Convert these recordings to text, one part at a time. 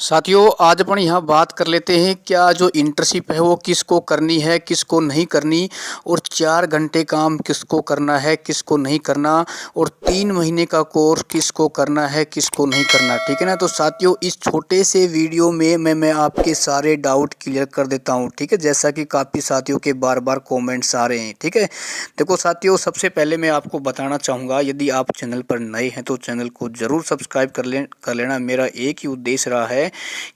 साथियों, आज अपन यहाँ बात कर लेते हैं क्या जो इंटर्नशिप है वो किसको करनी है, किसको नहीं करनी, और 4 घंटे काम किसको करना है, किसको नहीं करना, और 3 महीने का कोर्स किसको करना है, किसको नहीं करना। ठीक है ना। तो साथियों, इस छोटे से वीडियो में मैं आपके सारे डाउट क्लियर कर देता हूँ। ठीक है, जैसा कि काफ़ी साथियों के बार बार कॉमेंट्स आ रहे हैं। ठीक है, देखो साथियों, सबसे पहले मैं आपको बताना चाहूँगा, यदि आप चैनल पर नए हैं तो चैनल को ज़रूर सब्सक्राइब कर लेना। मेरा एक ही उद्देश्य रहा है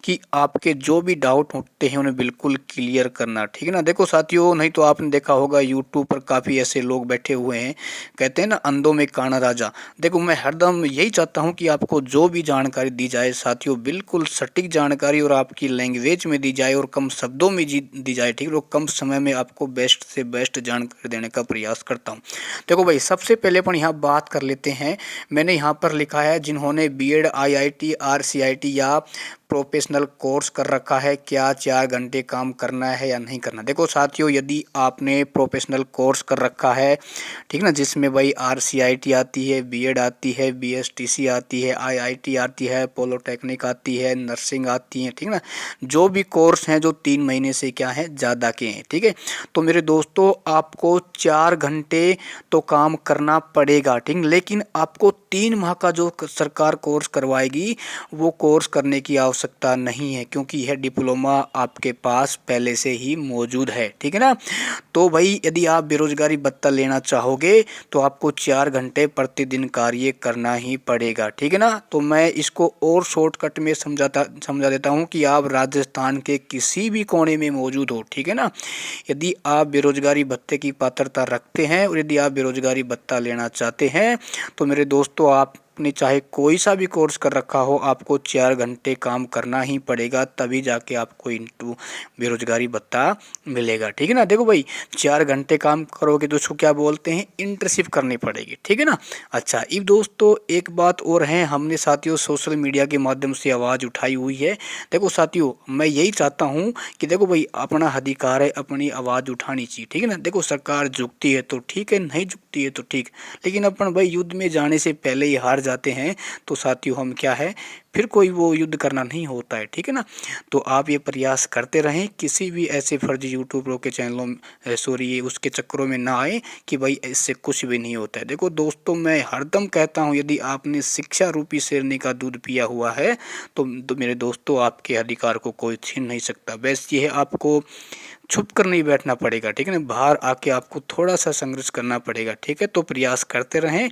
कि आपके जो भी डाउट होते हैं उन्हें बिल्कुल क्लियर करना। ठीक है ना। देखो साथियों, नहीं तो आपने देखा होगा यूट्यूब पर काफ़ी ऐसे लोग बैठे हुए हैं, कहते हैं ना अंधों में काना राजा। देखो, मैं हरदम यही चाहता हूं कि आपको जो भी जानकारी दी जाए साथियों, बिल्कुल सटीक जानकारी और आपकी लैंग्वेज में दी जाए और कम शब्दों में दी जाए। ठीक है, और कम समय में आपको बेस्ट से बेस्ट जानकारी देने का प्रयास करता हूँ। देखो भाई, सबसे पहले अपन यहाँ बात कर लेते हैं। मैंने यहाँ पर लिखा है जिन्होंने बीएड, आईआईटी, आरसीआईटी या प्रोफेशनल कोर्स कर रखा है, क्या 4 घंटे काम करना है या नहीं करना। देखो साथियों, यदि आपने प्रोफेशनल कोर्स कर रखा है, ठीक ना, जिसमें भाई आरसीआईटी आती है, बीएड आती है, बीएसटीसी आती है, आईआईटी आती है, पॉलिटेक्निक आती है, नर्सिंग आती है, ठीक ना, जो भी कोर्स हैं जो 3 महीने से क्या है ज़्यादा के हैं। ठीक है, तो मेरे दोस्तों, आपको 4 घंटे तो काम करना पड़ेगा। ठीक, लेकिन आपको 3 माह का जो सरकार कोर्स करवाएगी वो कोर्स करने की आवश्यकता नहीं है, क्योंकि यह डिप्लोमा आपके पास पहले से ही मौजूद है। ठीक है ना। तो भाई, यदि आप बेरोजगारी भत्ता लेना चाहोगे तो आपको 4 घंटे प्रतिदिन कार्य करना ही पड़ेगा। ठीक है ना। तो मैं इसको और शॉर्टकट में समझा देता हूँ कि आप राजस्थान के किसी भी कोने में मौजूद हो। ठीक है ना। यदि आप बेरोजगारी भत्ते की पात्रता रखते हैं और यदि आप बेरोजगारी भत्ता लेना चाहते हैं तो मेरे दोस्तों, आपने चाहे कोई सा भी कोर्स कर रखा हो, आपको 4 घंटे काम करना ही पड़ेगा, तभी जाके आपको इंटू बेरोजगारी भत्ता मिलेगा। ठीक है ना। देखो भाई, 4 घंटे काम करोगे तो उसको क्या बोलते हैं, इंटर्नशिप करनी पड़ेगी। ठीक है ना। अच्छा, अब दोस्तों एक बात और है, हमने साथियों सोशल मीडिया के माध्यम से आवाज़ उठाई हुई है। देखो साथियों, मैं यही चाहता हूँ कि देखो भाई, अपना अधिकार है, अपनी आवाज़ उठानी चाहिए। ठीक है ना। देखो, सरकार झुकती है तो ठीक है, नहीं झुकती है तो ठीक, लेकिन अपन भाई युद्ध में जाने से पहले ही हार जाते हैं तो साथियों हम क्या है, फिर कोई वो युद्ध करना नहीं होता है। ठीक है ना। तो आप ये प्रयास करते रहें, किसी भी ऐसे फर्जी यूट्यूबरों के चैनलों सॉरी उसके चक्करों में ना आए कि भाई इससे कुछ भी नहीं होता है। देखो दोस्तों, मैं हरदम कहता हूँ, यदि आपने शिक्षा रूपी शेरनी का दूध पिया हुआ है तो मेरे दोस्तों, आपके अधिकार को कोई छीन नहीं सकता। बस ये है, आपको छुप कर नहीं बैठना पड़ेगा। ठीक है ना, बाहर आके आपको थोड़ा सा संघर्ष करना पड़ेगा। ठीक है, तो प्रयास करते रहें।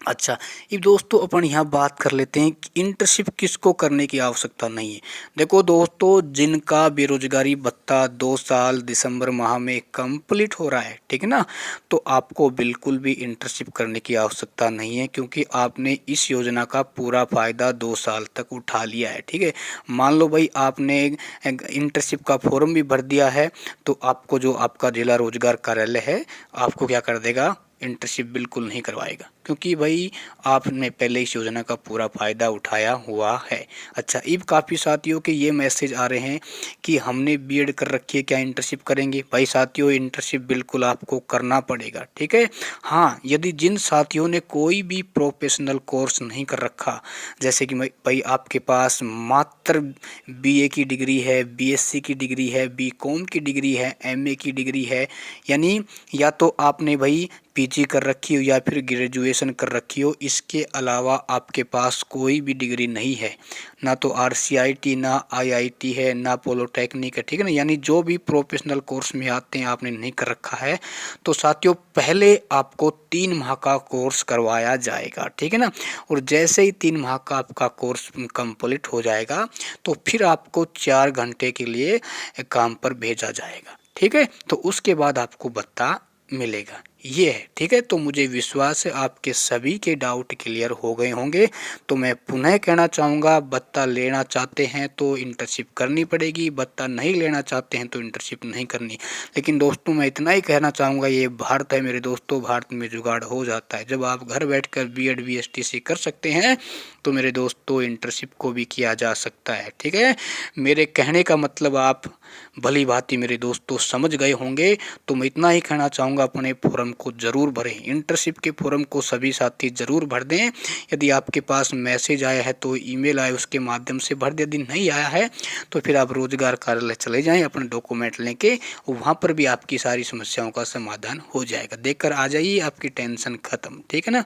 अच्छा, अब दोस्तों अपन यहाँ बात कर लेते हैं कि इंटर्नशिप किसको करने की आवश्यकता नहीं है। देखो दोस्तों, जिनका बेरोजगारी भत्ता 2 साल दिसंबर माह में कंप्लीट हो रहा है, ठीक है ना, तो आपको बिल्कुल भी इंटर्नशिप करने की आवश्यकता नहीं है, क्योंकि आपने इस योजना का पूरा फायदा 2 साल तक उठा लिया है। ठीक है, मान लो भाई आपने इंटर्नशिप का फॉर्म भी भर दिया है, तो आपको जो आपका जिला रोजगार कार्यालय है आपको क्या कर देगा, इंटर्नशिप बिल्कुल नहीं करवाएगा, क्योंकि भाई आपने पहले इस योजना का पूरा फ़ायदा उठाया हुआ है। अच्छा, अब काफ़ी साथियों के ये मैसेज आ रहे हैं कि हमने बीएड कर रखी है, क्या इंटर्नशिप करेंगे। भाई साथियों, इंटर्नशिप बिल्कुल आपको करना पड़ेगा। ठीक है। हाँ, यदि जिन साथियों ने कोई भी प्रोफेशनल कोर्स नहीं कर रखा, जैसे कि भाई आपके पास मात्र बीए की डिग्री है, बीएससी की डिग्री है, बीकॉम की डिग्री है, एमए की डिग्री है, यानी या तो आपने भाई पीजी कर रखी हो या फिर ग्रेजुएशन कर रखी हो, इसके अलावा आपके पास कोई भी डिग्री नहीं है, ना तो आरसीआईटी, ना आईआईटी है, ना पॉलिटेक्निक है। ठीक है ना, यानी जो भी प्रोफेशनल कोर्स में आते हैं आपने नहीं कर रखा है, तो साथियों पहले आपको 3 माह का कोर्स करवाया जाएगा। ठीक है ना, और जैसे ही 3 माह का आपका कोर्स कंप्लीट हो जाएगा तो फिर आपको 4 घंटे के लिए काम पर भेजा जाएगा। ठीक है, तो उसके बाद आपको भत्ता मिलेगा, ये है। ठीक है, तो मुझे विश्वास है आपके सभी के डाउट क्लियर हो गए होंगे। तो मैं पुनः कहना चाहूँगा, भत्ता लेना चाहते हैं तो इंटर्नशिप करनी पड़ेगी, भत्ता नहीं लेना चाहते हैं तो इंटर्नशिप नहीं करनी। लेकिन दोस्तों, मैं इतना ही कहना चाहूँगा, ये भारत है मेरे दोस्तों, भारत में जुगाड़ हो जाता है। जब आप घर बैठकर बीएड बीएसटीसी कर सकते हैं तो मेरे दोस्तों इंटर्नशिप को भी किया जा सकता है। ठीक है, मेरे कहने का मतलब आप भली भांति मेरे दोस्तों समझ गए होंगे। तो मैं इतना ही कहना चाहूँगा, अपने फोरम को ज़रूर भरें। इंटर्नशिप के फॉर्म को सभी साथी ज़रूर भर दें। यदि आपके पास मैसेज आया है तो ईमेल आए उसके माध्यम से भर दें। यदि नहीं आया है तो फिर आप रोजगार कार्यालय चले जाएं अपने डॉक्यूमेंट लेके, वहाँ पर भी आपकी सारी समस्याओं का समाधान हो जाएगा। देकर आ जाइए, आपकी टेंशन खत्म। ठीक है ना।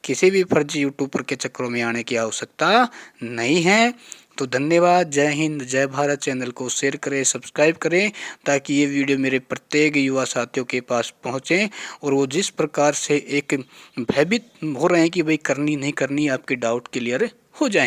किसी भी फर्जी यूट्यूबर के चक्करों में आने की आवश्यकता नहीं है। तो धन्यवाद। जय हिंद, जय भारत। चैनल को शेयर करें, सब्सक्राइब करें, ताकि ये वीडियो मेरे प्रत्येक युवा साथियों के पास पहुँचे और वो जिस प्रकार से एक भयभीत हो रहे हैं कि भाई करनी नहीं करनी, आपके डाउट क्लियर हो जाएंगे।